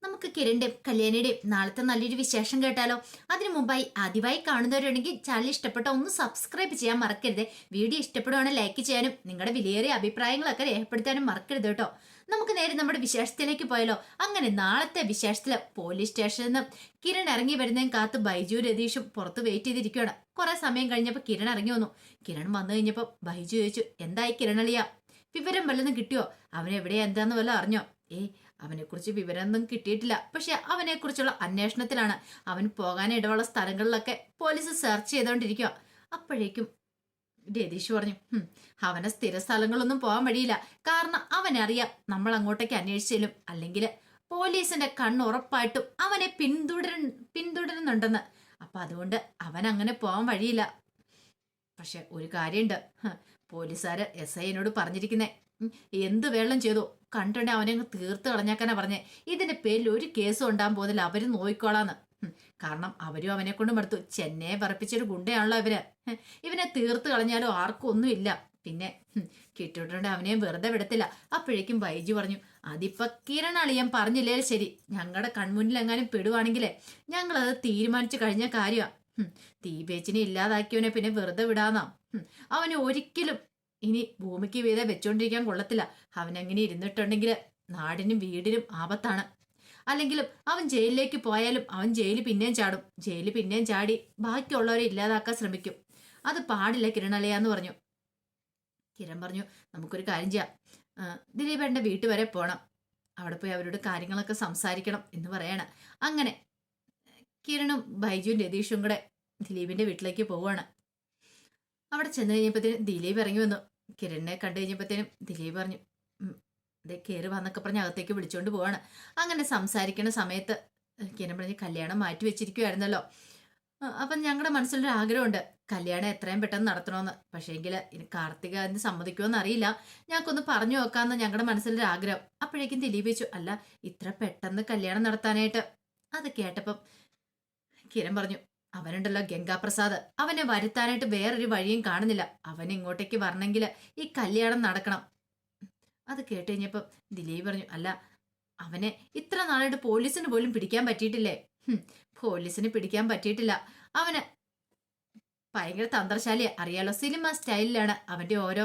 നമുക്ക് കിരണിന്റെയും കല്യാണിയുടെയും നാളത്തെ നല്ലൊരു വിശേഷം കേട്ടാലോ? അതിനു മുമ്പായി ആദ്യമായി കാണുന്നവരുണ്ടെങ്കിൽ ചാനൽ ഇഷ്ടപ്പെട്ട ഒന്ന് സബ്സ്ക്രൈബ് ചെയ്യാൻ മറക്കരുത്. വീഡിയോ ഇഷ്ടപ്പെടുവാണെങ്കിൽ ലൈക്ക് ചെയ്യാനും നിങ്ങളുടെ വിലയേറിയ അഭിപ്രായങ്ങളൊക്കെ രേഖപ്പെടുത്താനും മറക്കരുത് കേട്ടോ. നമുക്ക് നേരെ നമ്മുടെ വിശേഷത്തിലേക്ക് പോയാലോ? അങ്ങനെ നാളത്തെ വിശേഷത്തില് പോലീസ് സ്റ്റേഷനിൽ നിന്ന് കിരൺ ഇറങ്ങി വരുന്നതും കാത്ത് ബൈജു രതീഷും പുറത്ത് വെയിറ്റ് ചെയ്തിരിക്കുകയാണ്. കുറെ സമയം കഴിഞ്ഞപ്പോൾ കിരൺ ഇറങ്ങി വന്നു. കിരൺ വന്നു കഴിഞ്ഞപ്പോൾ ബൈജു ചോദിച്ചു, എന്തായി കിരണളിയ, വിവരം വല്ലതും കിട്ടിയോ? അവനെവിടെയാ എന്താന്ന് വല്ലതും അറിഞ്ഞോ? അവനെക്കുറിച്ച് വിവരമൊന്നും കിട്ടിയിട്ടില്ല. പക്ഷെ അവനെക്കുറിച്ചുള്ള അന്വേഷണത്തിലാണ്. അവൻ പോകാൻ ഇടവുള്ള സ്ഥലങ്ങളിലൊക്കെ പോലീസ് സെർച്ച് ചെയ്തുകൊണ്ടിരിക്കുക. അപ്പോഴേക്കും രതീഷ് പറഞ്ഞു, അവനെ സ്ഥിര സ്ഥലങ്ങളൊന്നും പോകാൻ വഴിയില്ല. കാരണം അവനറിയാം നമ്മൾ അങ്ങോട്ടേക്ക് അന്വേഷിച്ചാലും അല്ലെങ്കിൽ പോലീസിന്റെ കണ്ണ് ഉറപ്പായിട്ടും അവനെ പിന്തുടരുന്നുണ്ടെന്ന്. അപ്പൊ അതുകൊണ്ട് അവൻ അങ്ങനെ പോകാൻ വഴിയില്ല. പക്ഷെ ഒരു കാര്യമുണ്ട്, പോലീസുകാര് SIനോട് പറഞ്ഞിരിക്കുന്നേ, എന്ത് വേളം ചെയ്തു കണ്ടിട്ടുണ്ടെ അവനെ അങ്ങ് തീർത്ത് കളഞ്ഞാക്കാനാ പറഞ്ഞേ. ഇതിന്റെ പേരിൽ ഒരു കേസും ഉണ്ടാകാൻ പോകുന്നില്ല, അവര് നോയിക്കോളാന്ന്. കാരണം അവരും അവനെ കൊണ്ട് മടുത്തു. ചെന്നൈയെ പറപ്പിച്ചൊരു ഗുണ്ടയാണല്ലോ ഇവനെ തീർത്ത് കളഞ്ഞാലും ആർക്കും ഒന്നുമില്ല. പിന്നെ കിട്ടിയിട്ടുണ്ട് അവനെയും വെറുതെ വിടത്തില്ല. അപ്പോഴേക്കും ബൈജു പറഞ്ഞു, അതിപ്പോ കിരൺ അളിയൻ പറഞ്ഞില്ലേ ശരി, ഞങ്ങളുടെ കൺമുന്നിൽ എങ്ങാനും പെടുവാണെങ്കിലേ ഞങ്ങളത് തീരുമാനിച്ചു കഴിഞ്ഞ കാര്യമാണ്. തീപേച്ചിനെ ഇല്ലാതാക്കിയവനെ പിന്നെ വെറുതെ വിടാന്നാ. അവന് ഒരിക്കലും ഇനി ഭൂമിക്ക് വീതെ വെച്ചോണ്ടിരിക്കാൻ കൊള്ളത്തില്ല. അവനെങ്ങനെ ഇരുന്നിട്ടുണ്ടെങ്കിൽ നാടിനും വീടിനും ആപത്താണ്. അല്ലെങ്കിലും അവൻ ജയിലിലേക്ക് പോയാലും അവൻ ജയിലിൽ പിന്നെയും ചാടും. ജയിലിൽ പിന്നെയും ചാടി ബാക്കിയുള്ളവരെ ഇല്ലാതാക്കാൻ ശ്രമിക്കും. അത് പാടില്ല കിരണലയാന്ന് പറഞ്ഞു. കിരൺ പറഞ്ഞു, നമുക്കൊരു കാര്യം ചെയ്യാം, ദിലീപേട്ടൻ്റെ വീട്ടു വരെ പോകണം, അവിടെ പോയി അവരോട് കാര്യങ്ങളൊക്കെ സംസാരിക്കണം എന്ന് പറയാണ്. അങ്ങനെ കിരണും ബൈജുവും രതീഷും കൂടെ ദിലീപിന്റെ വീട്ടിലേക്ക് പോവുകയാണ്. അവിടെ ചെന്ന് കഴിഞ്ഞപ്പോഴത്തേനും ദിലീപ് ഇറങ്ങി വന്നു. കിരണിനെ കണ്ടു കഴിഞ്ഞപ്പോഴത്തേനും ദിലീപ് പറഞ്ഞു, അതെ കയറി വന്നൊക്കെ പറഞ്ഞ് അകത്തേക്ക് വിളിച്ചുകൊണ്ട് പോവാണ്. അങ്ങനെ സംസാരിക്കുന്ന സമയത്ത് കിരൺ പറഞ്ഞ്, കല്യാണം മാറ്റി വെച്ചിരിക്കുവായിരുന്നല്ലോ, അപ്പം ഞങ്ങളുടെ മനസ്സിലൊരു ആഗ്രഹമുണ്ട്, കല്യാണം എത്രയും പെട്ടെന്ന് നടത്തണമെന്ന്. പക്ഷേങ്കിൽ ഇനി കാർത്തിക അതിന് സമ്മതിക്കുമെന്ന് അറിയില്ല, ഞങ്ങൾക്കൊന്ന് പറഞ്ഞു നോക്കാമെന്ന് ഞങ്ങളുടെ മനസ്സിലൊരു ആഗ്രഹം. അപ്പോഴേക്കും ദിലീപ് ചോദിച്ചു, അല്ല ഇത്ര പെട്ടെന്ന് കല്യാണം നടത്താനായിട്ട്? അത് കേട്ടപ്പം കിരൺ പറഞ്ഞു, അവനുണ്ടല്ലോ ഗംഗാപ്രസാദ്, അവനെ വരുത്താനായിട്ട് വേറൊരു വഴിയും കാണുന്നില്ല. അവൻ ഇങ്ങോട്ടേക്ക് വരണമെങ്കിൽ ഈ കല്യാണം നടക്കണം. അത് കേട്ട് കഴിഞ്ഞപ്പം ദിലീപ് പറഞ്ഞു, അല്ല അവനെ ഇത്ര നാളായിട്ട് പോലീസിന് പോലും പിടിക്കാൻ പറ്റിയിട്ടില്ലേ? പോലീസിന് പിടിക്കാൻ പറ്റിയിട്ടില്ല. അവന് ഭയങ്കര തന്ത്രശാലിയാ, അറിയാലോ. സിനിമ സ്റ്റൈലിലാണ് അവന്റെ ഓരോ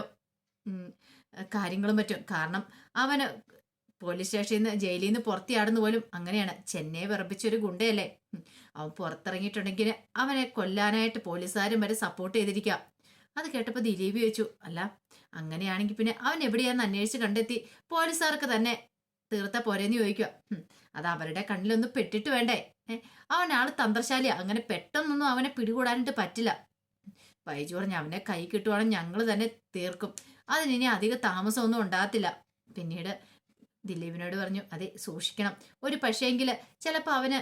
കാര്യങ്ങളും പറ്റും. കാരണം അവന് പോലീസ് സ്റ്റേഷനിൽ നിന്ന് ജയിലിൽ നിന്ന് പുറത്തിയാടുന്ന പോലും അങ്ങനെയാണ്. ചെന്നൈ വിറപ്പിച്ചൊരു ഗുണ്ടയല്ലേ. അവൻ പുറത്തിറങ്ങിയിട്ടുണ്ടെങ്കിൽ അവനെ കൊല്ലാനായിട്ട് പോലീസുകാരും വരെ സപ്പോർട്ട് ചെയ്തിരിക്കുക. അത് കേട്ടപ്പോൾ ദിലീപ് ചോദിച്ചു, അല്ല അങ്ങനെയാണെങ്കിൽ പിന്നെ അവൻ എവിടെയാന്ന് അന്വേഷിച്ച് കണ്ടെത്തി പോലീസുകാർക്ക് തന്നെ തീർത്ത പോരെന്ന് ചോദിക്കുക. അത് അവരുടെ കണ്ണിലൊന്ന് പെട്ടിട്ട് വേണ്ടേ? അവൻ ആള് തന്ത്രശാലിയാ, അങ്ങനെ പെട്ടെന്നൊന്നും അവനെ പിടികൂടാനായിട്ട് പറ്റില്ല. ബൈജു പറഞ്ഞു, അവനെ കൈ കിട്ടുവാണെങ്കിൽ ഞങ്ങൾ തന്നെ തീർക്കും, അതിനി അധിക താമസമൊന്നും ഉണ്ടാകത്തില്ല. പിന്നീട് ദിലീപിനോട് പറഞ്ഞു, അതെ സൂക്ഷിക്കണം, ഒരു പക്ഷേങ്കിൽ ചിലപ്പോൾ അവന്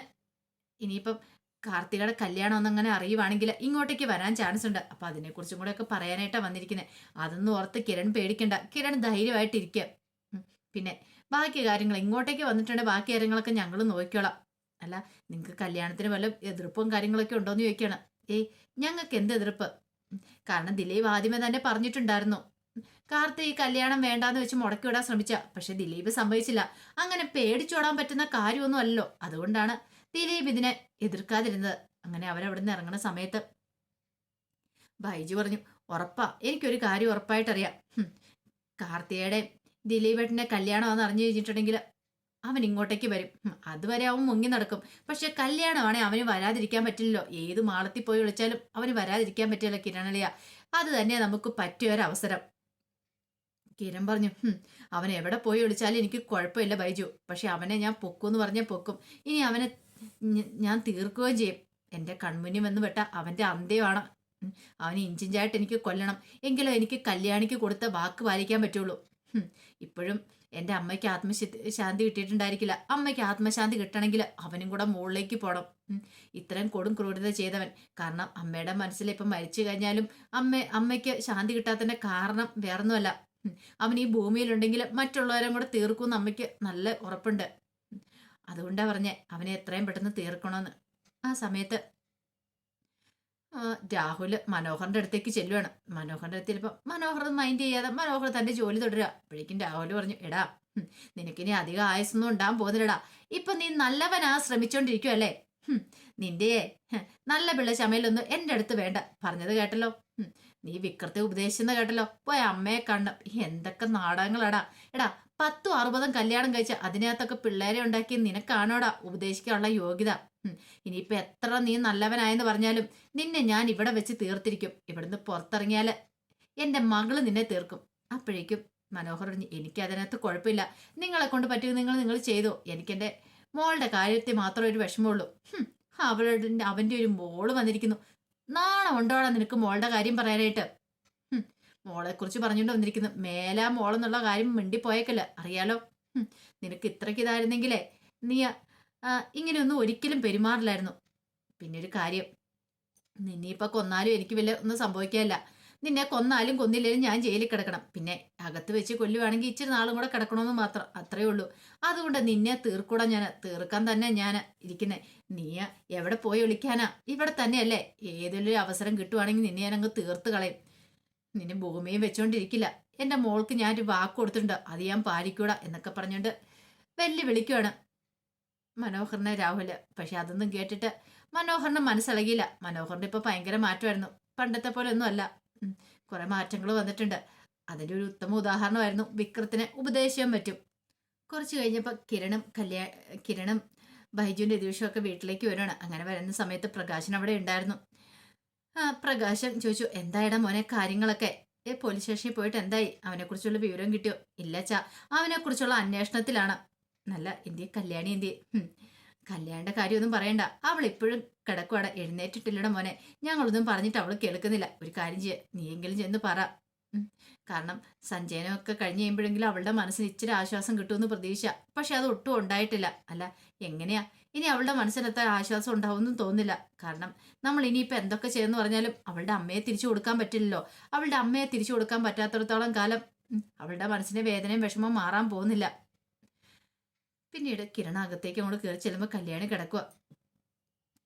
ഇനിയിപ്പം കാർത്തികയുടെ കല്യാണം ഒന്നങ്ങനെ അറിയുവാണെങ്കിൽ ഇങ്ങോട്ടേക്ക് വരാൻ ചാൻസ് ഉണ്ട്. അപ്പം അതിനെക്കുറിച്ചും കൂടെ ഒക്കെ പറയാനായിട്ടാണ് വന്നിരിക്കുന്നത്. അതൊന്നും ഓർത്ത് കിരൺ പേടിക്കണ്ട, കിരൺ ധൈര്യമായിട്ടിരിക്കുക. പിന്നെ ബാക്കി കാര്യങ്ങൾ ഇങ്ങോട്ടേക്ക് വന്നിട്ടുണ്ടെങ്കിൽ ബാക്കി കാര്യങ്ങളൊക്കെ ഞങ്ങൾ നോക്കിക്കോളാം. അല്ല നിങ്ങൾക്ക് കല്യാണത്തിന് വല്ല എതിർപ്പും കാര്യങ്ങളൊക്കെ ഉണ്ടോയെന്ന് ചോദിക്കുകയാണ്. ഞങ്ങൾക്ക് എന്ത് എതിർപ്പ്? കാരണം ദിലീപ് ആദ്യമേ തന്നെ പറഞ്ഞിട്ടുണ്ടായിരുന്നു, കാർത്തി ഈ കല്യാണം വേണ്ടാന്ന് വെച്ച് മുടക്കി വിടാൻ ശ്രമിച്ച. പക്ഷെ ദിലീപ് സമ്മതിച്ചില്ല. അങ്ങനെ പേടിച്ചോടാൻ പറ്റുന്ന കാര്യമൊന്നും അല്ലല്ലോ. അതുകൊണ്ടാണ് ദിലീപ് ഇതിനെ എതിർക്കാതിരുന്നത്. അങ്ങനെ അവരവിടുന്ന് ഇറങ്ങുന്ന സമയത്ത് ബൈജു പറഞ്ഞു, ഉറപ്പാ, എനിക്കൊരു കാര്യം ഉറപ്പായിട്ടറിയാം, കാർത്തികയുടെ ദിലീപേട്ടൻ്റെ കല്യാണമെന്ന് അറിഞ്ഞു കഴിഞ്ഞിട്ടുണ്ടെങ്കിൽ അവൻ ഇങ്ങോട്ടേക്ക് വരും. അതുവരെ അവൻ മുങ്ങി നടക്കും. പക്ഷെ കല്യാണമാണെങ്കിൽ അവന് വരാതിരിക്കാൻ പറ്റില്ലല്ലോ. ഏത് മാളത്തിൽ പോയി വിളിച്ചാലും അവന് വരാതിരിക്കാൻ പറ്റില്ല കിരണളിയ. അത് തന്നെ നമുക്ക് പറ്റിയൊരവസരം. കിരൺ പറഞ്ഞു, അവൻ എവിടെ പോയി വിളിച്ചാലും എനിക്ക് കുഴപ്പമില്ല ബൈജു, പക്ഷെ അവനെ ഞാൻ പൊക്കുമെന്ന് പറഞ്ഞാൽ പൊക്കും. ഇനി അവനെ ഞാൻ തീർക്കുകയും ചെയ്യും. എൻ്റെ കൺമുന്നിൽ വന്ന് വിട്ട അവൻ്റെ അന്ത്യമാണ്. അവന് ഇഞ്ചിഞ്ചായിട്ട് എനിക്ക് കൊല്ലണം, എങ്കിലും എനിക്ക് കല്യാണിക്ക് കൊടുത്ത വാക്ക് പാലിക്കാൻ പറ്റുള്ളൂ. ഇപ്പോഴും എൻ്റെ അമ്മയ്ക്ക് ശാന്തി കിട്ടിയിട്ടുണ്ടായിരിക്കില്ല. അമ്മയ്ക്ക് ആത്മശാന്തി കിട്ടണമെങ്കിൽ അവനും കൂടെ മുകളിലേക്ക് പോകണം. ഇത്രയും കൊടും ക്രൂരത ചെയ്തവൻ. കാരണം അമ്മയുടെ മനസ്സിൽ ഇപ്പം മരിച്ചു കഴിഞ്ഞാലും അമ്മയ്ക്ക് ശാന്തി കിട്ടാത്തതിൻ്റെ കാരണം വേറൊന്നുമല്ല, അവൻ ഈ ഭൂമിയിലുണ്ടെങ്കിൽ മറ്റുള്ളവരും കൂടെ തീർക്കുമെന്ന് അമ്മയ്ക്ക് നല്ല ഉറപ്പുണ്ട്. അതുകൊണ്ടാണ് പറഞ്ഞേ അവനെ എത്രയും പെട്ടെന്ന് തീർക്കണമെന്ന്. ആ സമയത്ത് രാഹുൽ മനോഹറിന്റെ അടുത്തേക്ക് ചെല്ലുവാണ്. മനോഹറിന്റെ അടുത്ത് ചിലപ്പോൾ മനോഹർ മൈൻഡ് ചെയ്യാതെ മനോഹർ തന്റെ ജോലി തുടരുക. അപ്പോഴേക്കും രാഹുൽ പറഞ്ഞു, എടാ നിനക്കിനി അധികം ആയുസൊന്നും ഉണ്ടാകാൻ പോകുന്നില്ലടാ. ഇപ്പൊ നീ നല്ലവനാ ശ്രമിച്ചോണ്ടിരിക്കുവല്ലേ. നിന്റെ നല്ല പിള്ള ചമയിലൊന്നും എന്റെ അടുത്ത് വേണ്ട. പറഞ്ഞത് കേട്ടല്ലോ. നീ വിക്രത്തെ ഉപദേശിച്ചെന്ന് കേട്ടല്ലോ. പോയ അമ്മയെ കണ്ട എന്തൊക്കെ നാടകങ്ങളാടാ. എടാ 10-60 കല്യാണം കഴിച്ച അതിനകത്തൊക്കെ പിള്ളേരെ ഉണ്ടാക്കി നിനക്കാണോടാ ഉപദേശിക്കാനുള്ള യോഗ്യത. ഇനിയിപ്പൊ എത്ര നീ നല്ലവനായെന്ന് പറഞ്ഞാലും നിന്നെ ഞാൻ ഇവിടെ വെച്ച് തീർത്തിരിക്കും. ഇവിടുന്ന് പുറത്തിറങ്ങിയാല് എന്റെ മകള് നിന്നെ തീർക്കും. അപ്പോഴേക്കും മനോഹർ പറഞ്ഞു, എനിക്ക് അതിനകത്ത് കുഴപ്പമില്ല. നിങ്ങളെ കൊണ്ട് പറ്റുക നിങ്ങൾ ചെയ്തോ. എനിക്കെന്റെ മോളുടെ കാര്യത്തിൽ മാത്രം ഒരു വിഷമമുള്ളൂ. അവന്റെ ഒരു മോള് വന്നിരിക്കുന്നു. നാണം ഉണ്ടോടാ നിനക്ക് മോളുടെ കാര്യം പറയാനായിട്ട്? മോളെ കുറിച്ച് പറഞ്ഞുകൊണ്ട് വന്നിരിക്കുന്നു. മേലാ മോളെന്നുള്ള കാര്യം മിണ്ടിപ്പോയേക്കല്ല, അറിയാലോ. നിനക്ക് ഇത്രയ്ക്ക് ഇതായിരുന്നെങ്കിലേ നീ ഇങ്ങനെയൊന്നും ഒരിക്കലും പെരുമാറില്ലായിരുന്നു. പിന്നെ ഒരു കാര്യം, നിന്നെ ഇപ്പൊ കൊന്നാലും എനിക്ക് വല്ല ഒന്നും സംഭവിക്കാനില്ല. നിന്നെ കൊന്നാലും കൊന്നില്ലേലും ഞാൻ ജയിലിൽ കിടക്കണം. പിന്നെ അകത്ത് വെച്ച് കൊല്ലുവാണെങ്കിൽ ഇച്ചിരി നാളും കൂടെ കിടക്കണമെന്ന് മാത്രം, അത്രേ ഉള്ളൂ. അതുകൊണ്ട് നിന്നെ തീർക്കൂടാ. തീർക്കാൻ തന്നെ ഞാൻ ഇരിക്കുന്നേ. നീ എവിടെ പോയി വിളിക്കാനാ? ഇവിടെ തന്നെയല്ലേ. ഏതൊരു അവസരം കിട്ടുവാണെങ്കിൽ നിന്നെ ഞാൻ അങ്ങ് തീർത്ത് കളയും. നിന്നെ ഭൂമിയും വെച്ചോണ്ടിരിക്കില്ല. എന്റെ മോൾക്ക് ഞാനൊരു വാക്ക് കൊടുത്തിട്ടുണ്ട്, അത് ഞാൻ പാലിക്കൂടാ എന്നൊക്കെ പറഞ്ഞോണ്ട് വിളിക്കുവാണ് മനോഹറിനെ രാഹുല്. പക്ഷെ അതൊന്നും കേട്ടിട്ട് മനോഹറിന്റെ മനസ്സിളകിയില്ല. മനോഹറിന്റെ ഇപ്പൊ ഭയങ്കര മാറ്റമായിരുന്നു. പണ്ടത്തെ പോലെ ഒന്നും അല്ല. കുറെ മാറ്റങ്ങൾ വന്നിട്ടുണ്ട്. അതിന്റെ ഒരു ഉത്തമ ഉദാഹരണമായിരുന്നു വിക്രത്തിനെ ഉപദേശിക്കാൻ പറ്റും. കുറച്ച് കഴിഞ്ഞപ്പോൾ കിരണും ബൈജുവിന്റെ ദിവസവും ഒക്കെ വീട്ടിലേക്ക് വരികയാണ്. അങ്ങനെ വരുന്ന സമയത്ത് പ്രകാശൻ അവിടെ ഉണ്ടായിരുന്നു. പ്രകാശൻ ചോദിച്ചു, എന്തായിടാ മോനെ കാര്യങ്ങളൊക്കെ? പോലീസ് സ്റ്റേഷനിൽ പോയിട്ട് എന്തായി? അവനെക്കുറിച്ചുള്ള വിവരം കിട്ടിയോ? ഇല്ല ചാ, അവനെക്കുറിച്ചുള്ള അന്വേഷണത്തിലാണ്. നല്ല എന്തിയെ കല്യാണി എന്തിയെ? കല്യാണിന്റെ കാര്യമൊന്നും പറയണ്ട. അവൾ ഇപ്പോഴും കിടക്കുവാട, എഴുന്നേറ്റിട്ടില്ലട മോനെ. ഞങ്ങളൊന്നും പറഞ്ഞിട്ട് അവൾ കേൾക്കുന്നില്ല. ഒരു കാര്യം ചെയ്യ, നീയെങ്കിലും ചെന്ന് പറ. കാരണം സഞ്ജയനമൊക്കെ കഴിഞ്ഞ് കഴിയുമ്പോഴെങ്കിലും അവളുടെ മനസ്സിന് ഇച്ചിരി ആശ്വാസം കിട്ടുമെന്ന് പ്രതീക്ഷ. പക്ഷെ അത് ഒട്ടും ഉണ്ടായിട്ടില്ല. അല്ല എങ്ങനെയാ ഇനി അവളുടെ മനസ്സിനെത്താൻ ആശ്വാസം ഉണ്ടാവുമെന്നും തോന്നുന്നില്ല. കാരണം നമ്മൾ ഇനിയിപ്പോൾ എന്തൊക്കെ ചെയ്യുന്നു പറഞ്ഞാലും അവളുടെ അമ്മയെ തിരിച്ചു കൊടുക്കാൻ പറ്റില്ലല്ലോ. അവളുടെ അമ്മയെ തിരിച്ചു കൊടുക്കാൻ പറ്റാത്തിടത്തോളം കാലം അവളുടെ മനസ്സിന്റെ വേദനയും വിഷമവും മാറാൻ പോകുന്നില്ല. പിന്നീട് കിരണ അകത്തേക്ക് അങ്ങോട്ട് കയറി ചെല്ലുമ്പോൾ കല്യാണി കിടക്കുക.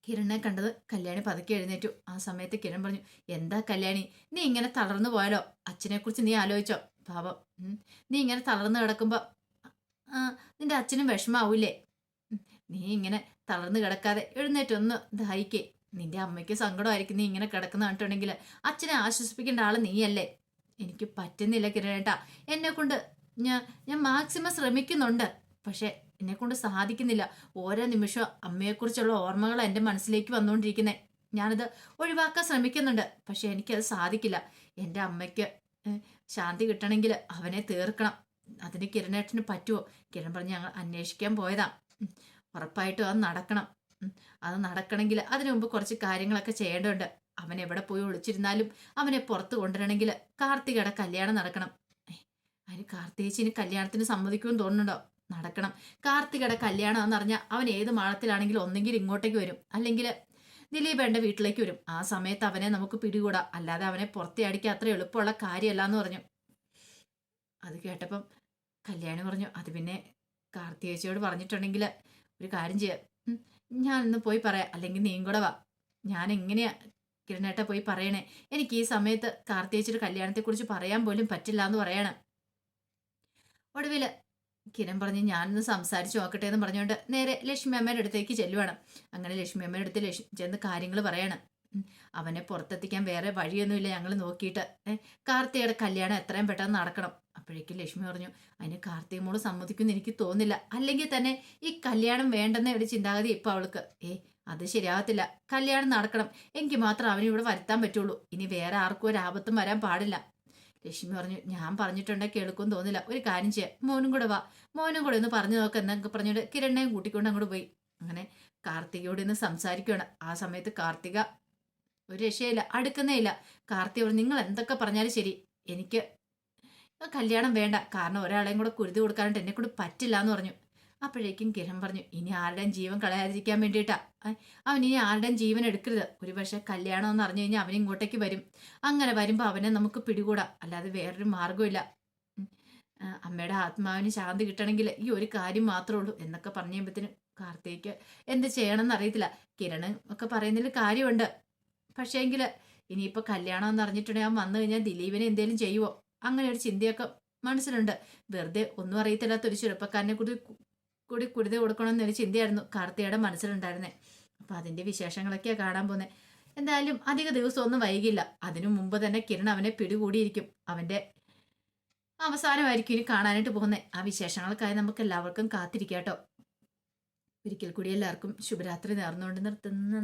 കിരണിനെ കണ്ടത് കല്യാണി പതുക്കെ എഴുന്നേറ്റു. ആ സമയത്ത് കിരൺ പറഞ്ഞു, എന്താ കല്യാണി, നീ ഇങ്ങനെ തളർന്നു പോയാലോ? അച്ഛനെ കുറിച്ച് നീ ആലോചിച്ചോ? പാപം, നീ ഇങ്ങനെ തളർന്നു കിടക്കുമ്പോ നിന്റെ അച്ഛനും വിഷമാവൂലേ? നീ ഇങ്ങനെ തളർന്നു കിടക്കാതെ എഴുന്നേറ്റൊന്ന് ദാഹിക്കേ. നിന്റെ അമ്മയ്ക്ക് സങ്കടമായിരിക്കും നീ ഇങ്ങനെ കിടക്കുന്ന കണ്ടിട്ടുണ്ടെങ്കിൽ. അച്ഛനെ ആശ്വസിപ്പിക്കേണ്ട ആള് നീയല്ലേ. എനിക്ക് പറ്റുന്നില്ല കിരണേട്ടാ. എന്നെ കൊണ്ട് ഞാൻ മാക്സിമം ശ്രമിക്കുന്നുണ്ട്. പക്ഷെ എന്നെ കൊണ്ട് സാധിക്കുന്നില്ല. ഓരോ നിമിഷവും അമ്മയെക്കുറിച്ചുള്ള ഓർമ്മകൾ എൻ്റെ മനസ്സിലേക്ക് വന്നുകൊണ്ടിരിക്കുന്നേ. ഞാനത് ഒഴിവാക്കാൻ ശ്രമിക്കുന്നുണ്ട്. പക്ഷെ എനിക്കത് സാധിക്കില്ല. എൻ്റെ അമ്മയ്ക്ക് ശാന്തി കിട്ടണമെങ്കിൽ അവനെ തീർക്കണം. അതിന് കിരണേട്ടന് പറ്റുമോ? കിരൺ പറഞ്ഞ് ഞങ്ങൾ അന്വേഷിക്കാൻ പോയതാ. ഉറപ്പായിട്ടും അത് നടക്കണം. അത് നടക്കണമെങ്കിൽ അതിനു മുമ്പ് കുറച്ച് കാര്യങ്ങളൊക്കെ ചെയ്യേണ്ടതുണ്ട്. അവൻ എവിടെ പോയി ഒളിച്ചിരുന്നാലും അവനെ പുറത്ത് കൊണ്ടുവരണമെങ്കിൽ കാർത്തികയുടെ കല്യാണം നടക്കണം. അതിന് കാർത്തികേച്ചിന് കല്യാണത്തിന് സമ്മതിക്കുമെന്ന് തോന്നുന്നുണ്ടോ? നടക്കണം. കാർത്തികയുടെ കല്യാണം എന്ന് പറഞ്ഞാൽ അവൻ ഏത് മാളത്തിലാണെങ്കിലും ഒന്നെങ്കിൽ ഇങ്ങോട്ടേക്ക് വരും, അല്ലെങ്കിൽ ദിലീപേന്റെ വീട്ടിലേക്ക് വരും. ആ സമയത്ത് അവനെ നമുക്ക് പിടികൂടാ. അല്ലാതെ അവനെ പുറത്തെ അടിക്കാൻ അത്ര എളുപ്പമുള്ള കാര്യമല്ല എന്ന് പറഞ്ഞു. അത് കേട്ടപ്പം കല്യാണി പറഞ്ഞു, അത് പിന്നെ കാർത്തികേച്ചിയോട് പറഞ്ഞിട്ടുണ്ടെങ്കിൽ ഒരു കാര്യം ചെയ്യാം, ഞാൻ ഇന്ന് പോയി പറയാം. അല്ലെങ്കിൽ നീയും കൂടെ വാ. ഞാൻ എങ്ങനെയാ കിരണേട്ട പോയി പറയണേ? എനിക്ക് ഈ സമയത്ത് കാർത്തികേച്ചിയുടെ കല്യാണത്തെക്കുറിച്ച് പറയാൻ പോലും പറ്റില്ല എന്ന് പറയണം. ഒടുവില് കിരൺ പറഞ്ഞ് ഞാനൊന്ന് സംസാരിച്ച് നോക്കട്ടെ എന്ന് പറഞ്ഞുകൊണ്ട് നേരെ ലക്ഷ്മി അമ്മയുടെ അടുത്തേക്ക് ചെല്ലുവാണ്. അങ്ങനെ ലക്ഷ്മി അമ്മയുടെ അടുത്ത് ചെന്ന് കാര്യങ്ങൾ പറയാണ്. അവനെ പുറത്തെത്തിക്കാൻ വേറെ വഴിയൊന്നുമില്ല ഞങ്ങൾ നോക്കിയിട്ട്. കാർത്തികയുടെ കല്യാണം എത്രയും പെട്ടെന്ന് നടക്കണം. അപ്പോഴേക്കും ലക്ഷ്മി പറഞ്ഞു, അതിന് കാർത്തിക മോള് സമ്മതിക്കുമെന്ന് എനിക്ക് തോന്നുന്നില്ല. അല്ലെങ്കിൽ തന്നെ ഈ കല്യാണം വേണ്ടെന്ന ഒരു ചിന്താഗതി ഇപ്പൊ അവൾക്ക്. അത് ശരിയാകത്തില്ല. കല്യാണം നടക്കണം. എങ്കിൽ മാത്രം അവനെ ഇവിടെ വരുത്താൻ പറ്റുള്ളൂ. ഇനി വേറെ ആർക്കും ഒരു ആപത്തും വരാൻ പാടില്ല. ലക്ഷ്മി പറഞ്ഞു, ഞാൻ പറഞ്ഞിട്ടുണ്ടെങ്കിൽ കേൾക്കുമെന്ന് തോന്നില്ല. ഒരു കാര്യം ചെയ്യാം, മോനും കൂടെ വാ. മോനും കൂടെ ഒന്ന് പറഞ്ഞു നോക്കാം എന്നൊക്കെ പറഞ്ഞിട്ട് കിരണിനെയും കൂട്ടിക്കൊണ്ട് അങ്ങോട്ട് പോയി. അങ്ങനെ കാർത്തികയോട് ഇന്ന് സംസാരിക്കുകയാണ്. ആ സമയത്ത് കാർത്തിക ഒരു രക്ഷയില്ല, അടുക്കുന്നേ ഇല്ല. കാർത്തികയോട് നിങ്ങൾ എന്തൊക്കെ പറഞ്ഞാലും ശരി, എനിക്ക് കല്യാണം വേണ്ട. കാരണം ഒരാളെയും കൂടെ കുരുതി കൊടുക്കാനായിട്ട് എന്നെ കൊണ്ട് പറ്റില്ല എന്ന് പറഞ്ഞു. അപ്പോഴേക്കും കിരൺ പറഞ്ഞു, ഇനി ആരുടെയും ജീവൻ കളയാതിരിക്കാൻ വേണ്ടിയിട്ടാ. അവൻ ഇനി ആരുടെയും ജീവൻ എടുക്കരുത്. ഒരു പക്ഷെ കല്യാണം എന്ന് അറിഞ്ഞു കഴിഞ്ഞാൽ അവൻ ഇങ്ങോട്ടേക്ക് വരും. അങ്ങനെ വരുമ്പോൾ അവനെ നമുക്ക് പിടികൂടാം. അല്ലാതെ വേറൊരു മാർഗമില്ല. അമ്മയുടെ ആത്മാവിന് ശാന്തി കിട്ടണമെങ്കിൽ ഈ ഒരു കാര്യം മാത്രമേ ഉള്ളൂ എന്നൊക്കെ പറഞ്ഞു കഴിയുമ്പോഴത്തേനും കാർത്തികയ്ക്ക് എന്ത് ചെയ്യണമെന്ന് അറിയത്തില്ല. കിരൺ ഒക്കെ പറയുന്നതിൽ കാര്യമുണ്ട്. പക്ഷേങ്കിൽ ഇനിയിപ്പോൾ കല്യാണം എന്ന് അറിഞ്ഞിട്ടുണ്ടെങ്കിൽ അവൻ വന്നു കഴിഞ്ഞാൽ ദിലീപിനെ എന്തേലും ചെയ്യുമോ? അങ്ങനെ ഒരു ചിന്തയൊക്കെ മനസ്സിലുണ്ട്. വെറുതെ ഒന്നും അറിയത്തില്ലാത്ത ഒരു ചെറുപ്പക്കാരനെ കൂടി കുരുതി കൊടുക്കണമെന്നൊരു ചിന്തയായിരുന്നു കാർത്തികയുടെ മനസ്സിലുണ്ടായിരുന്നേ. അപ്പൊ അതിന്റെ വിശേഷങ്ങളൊക്കെയാണ് കാണാൻ പോകുന്നത്. എന്തായാലും അധിക ദിവസം ഒന്നും വൈകില്ല. അതിനു മുമ്പ് തന്നെ കിരൺ അവനെ പിടികൂടിയിരിക്കും. അവന്റെ അവസാനമായിരിക്കും ഇനി കാണാനായിട്ട് പോകുന്നത്. ആ വിശേഷങ്ങൾക്കായി നമുക്ക് എല്ലാവർക്കും കാത്തിരിക്കാം കേട്ടോ. ഒരിക്കൽ കൂടി എല്ലാവർക്കും ശുഭരാത്രി നേർന്നുകൊണ്ട് നിർത്തുന്നു.